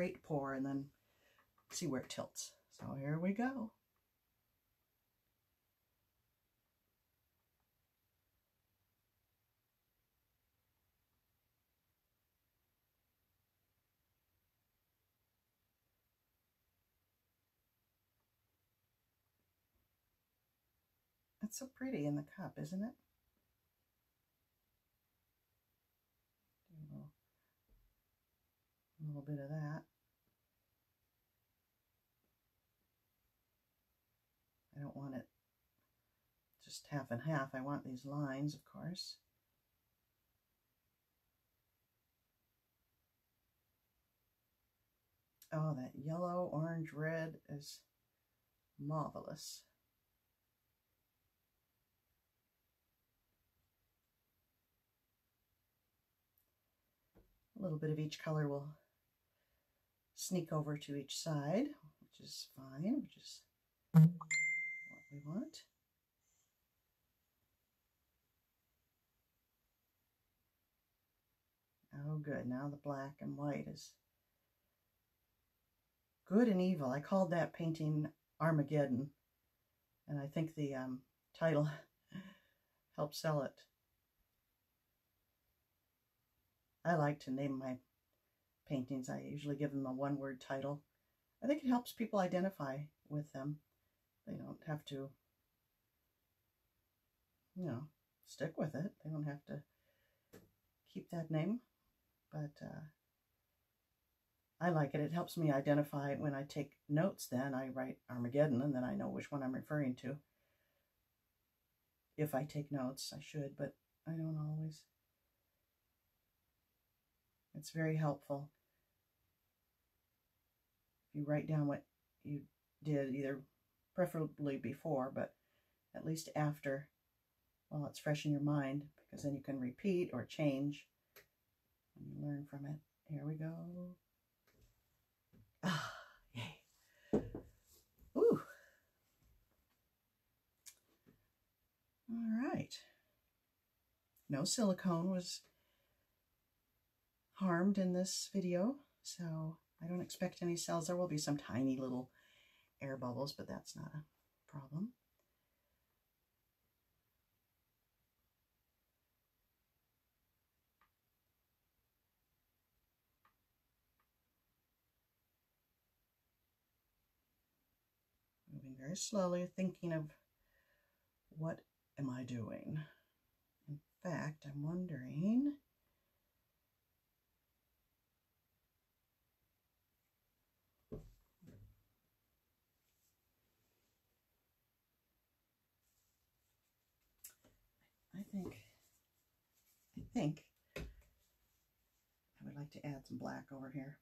straight pour and then see where it tilts. So here we go. It's so pretty in the cup, isn't it? A little bit of that. I don't want it just half and half. I want these lines, of course. Oh, that yellow, orange, red is marvelous. A little bit of each color will sneak over to each side, which is fine, which is what we want. Oh, good. Now the black and white is good and evil. I called that painting Armageddon, and I think the title helped sell it. I like to name my paintings. I usually give them a one-word title. I think it helps people identify with them. They don't have to, you know, stick with it. They don't have to keep that name, but I like it. It helps me identify when I take notes. Then I write Armageddon, and then I know which one I'm referring to. If I take notes, I should, but I don't always. It's very helpful. If you write down what you did, either preferably before, but at least after, while it's fresh in your mind, because then you can repeat or change and you learn from it. Here we go. Ah, yay. Ooh. All right. No silicone was harmed in this video, so I don't expect any cells. There will be some tiny little air bubbles, but that's not a problem. Moving very slowly, thinking of what am I doing? In fact, I'm wondering, I think I would like to add some black over here.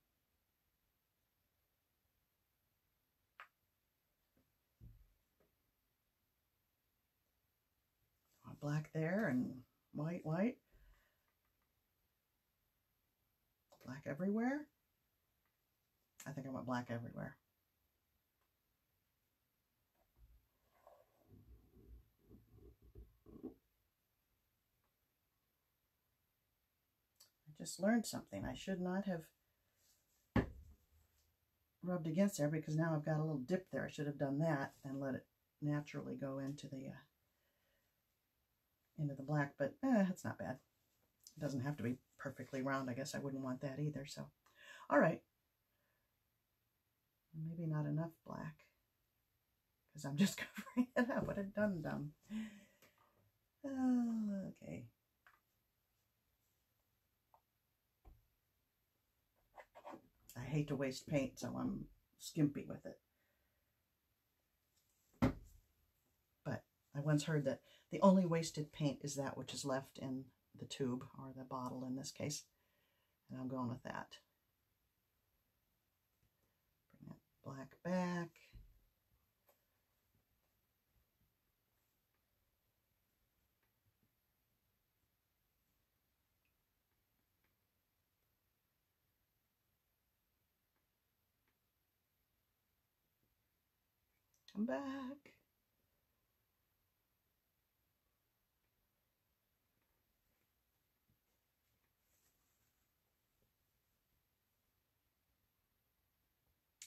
Black there and white, white. Black everywhere. I think I want black everywhere. I just learned something. I should not have rubbed against there, because now I've got a little dip there. I should have done that and let it naturally go into the black, but it's not bad. It doesn't have to be perfectly round. I guess I wouldn't want that either. So, all right. Maybe not enough black, because I'm just covering it up. What a dum-dum. Okay. I hate to waste paint, so I'm skimpy with it. But I once heard that the only wasted paint is that which is left in the tube, or the bottle in this case. And I'm going with that. Bring that black back. Come back.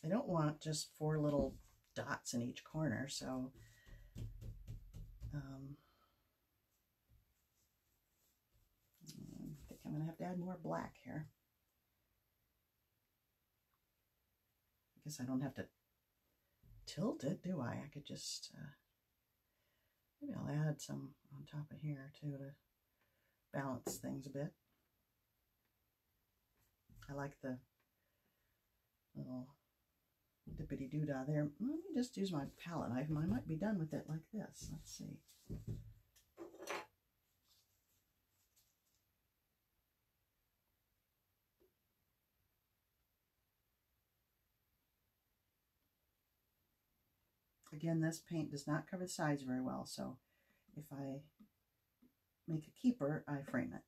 I don't want just 4 little dots in each corner, so I think I'm going to have to add more black here. I guess I don't have to tilt it, do I? I could just, maybe I'll add some on top of here too to balance things a bit. I like the little dippity doodah there. Let me just use my palette knife. I might be done with it like this. Let's see. Again, this paint does not cover the sides very well, so if I make a keeper, I frame it.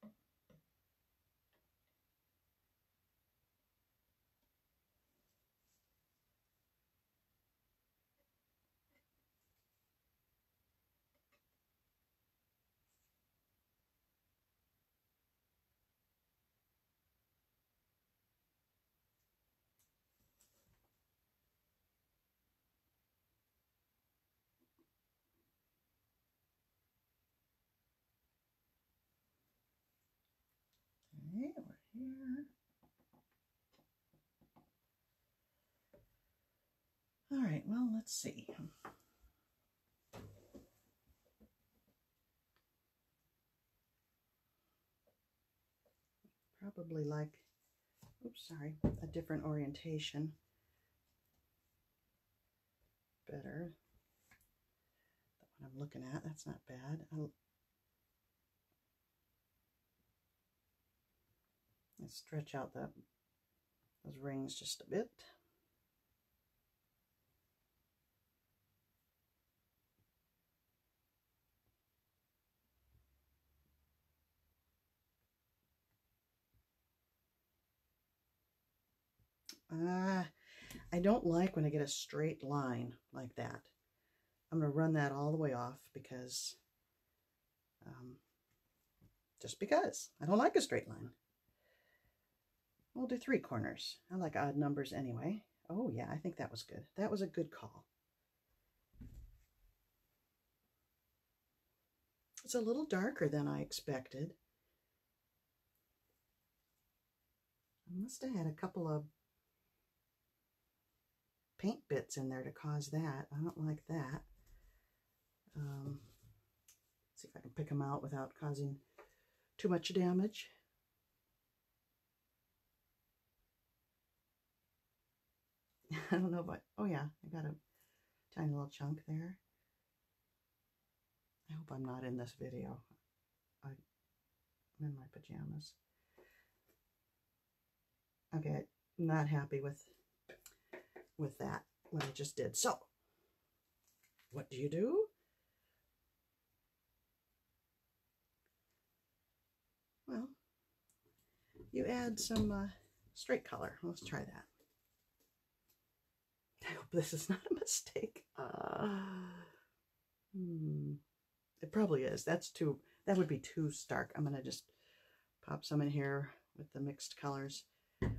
Okay, we're here. All right, well, let's see. Probably like, oops, sorry, a different orientation. Better. The one I'm looking at, that's not bad. Let's stretch out those rings just a bit. I don't like when I get a straight line like that. I'm going to run that all the way off because, just because. I don't like a straight line. We'll do 3 corners. I like odd numbers anyway. Oh yeah, I think that was good. That was a good call. It's a little darker than I expected. I must have had a couple of paint bits in there to cause that. I don't like that. See if I can pick them out without causing too much damage. I don't know, but oh yeah, I got a tiny little chunk there. I hope I'm not in this video. I'm in my pajamas. Okay, I'm not happy with that, what I just did. So, what do? Well, you add some straight color. Let's try that. I hope this is not a mistake. It probably is. That would be too stark. I'm gonna just pop some in here with the mixed colors and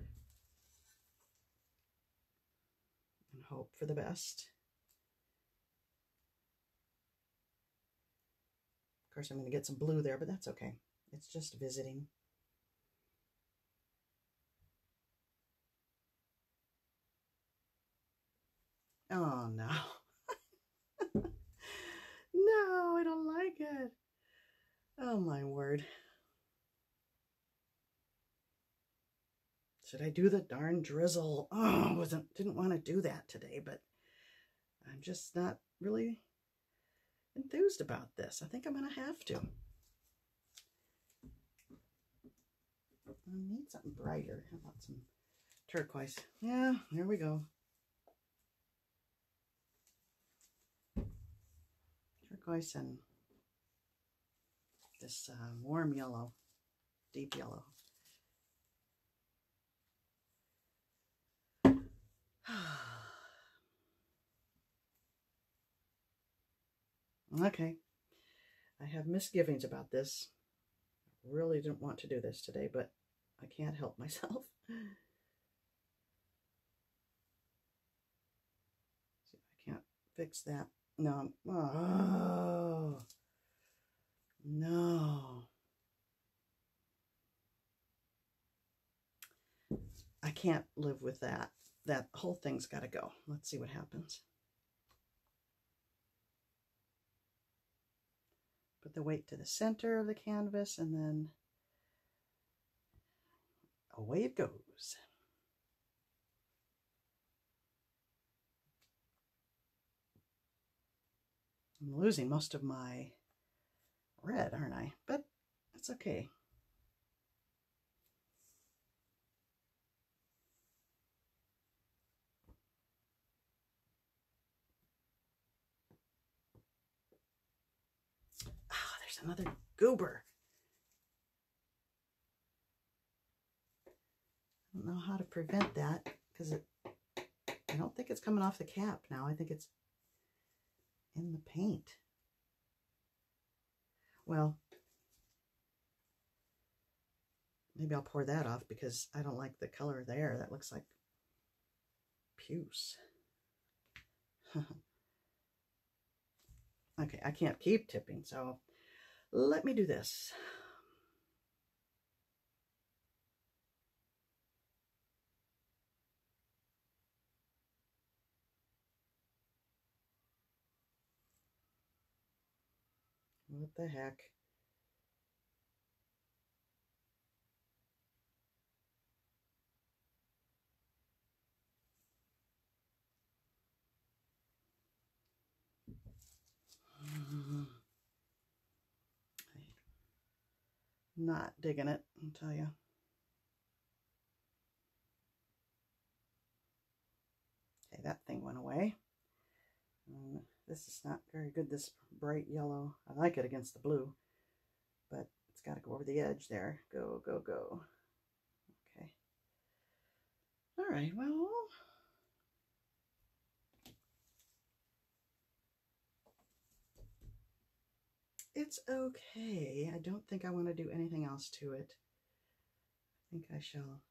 hope for the best. Of course, I'm gonna get some blue there, but that's okay. It's just visiting. Oh no. No, I don't like it. Oh my word. Should I do the darn drizzle? Oh, didn't want to do that today, but I'm just not really enthused about this. I think I'm gonna have to. I need something brighter. How about some turquoise? Yeah, there we go. Turquoise and this warm yellow, deep yellow. Okay, I have misgivings about this. I really didn't want to do this today, but I can't help myself. fix that. No, oh, no. I can't live with that. That whole thing's got to go. Let's see what happens. Put the weight to the center of the canvas, and then away it goes. I'm losing most of my red, aren't I? But it's okay. Oh, there's another goober. I don't know how to prevent that because I don't think it's coming off the cap now. I think it's in the paint. Well, maybe I'll pour that off because I don't like the color there. That looks like puce. Okay, I can't keep tipping, so let me do this. What the heck? Not digging it, I'll tell you. Okay, that thing went away. This is not very good, this bright yellow. I like it against the blue, but it's got to go over the edge there. Go, go, go. Okay. All right, well. It's okay. I don't think I want to do anything else to it. I think I shall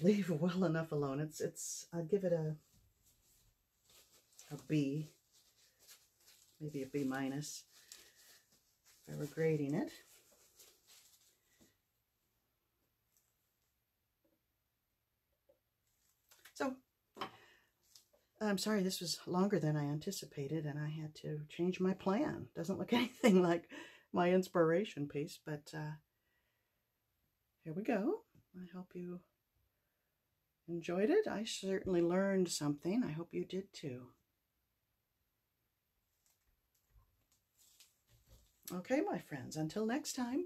leave well enough alone. I'd give it a B, maybe a B minus if I were grading it. So, I'm sorry this was longer than I anticipated and I had to change my plan. Doesn't look anything like my inspiration piece, but here we go. I hope you enjoyed it. I certainly learned something. I hope you did too. Okay, my friends, until next time.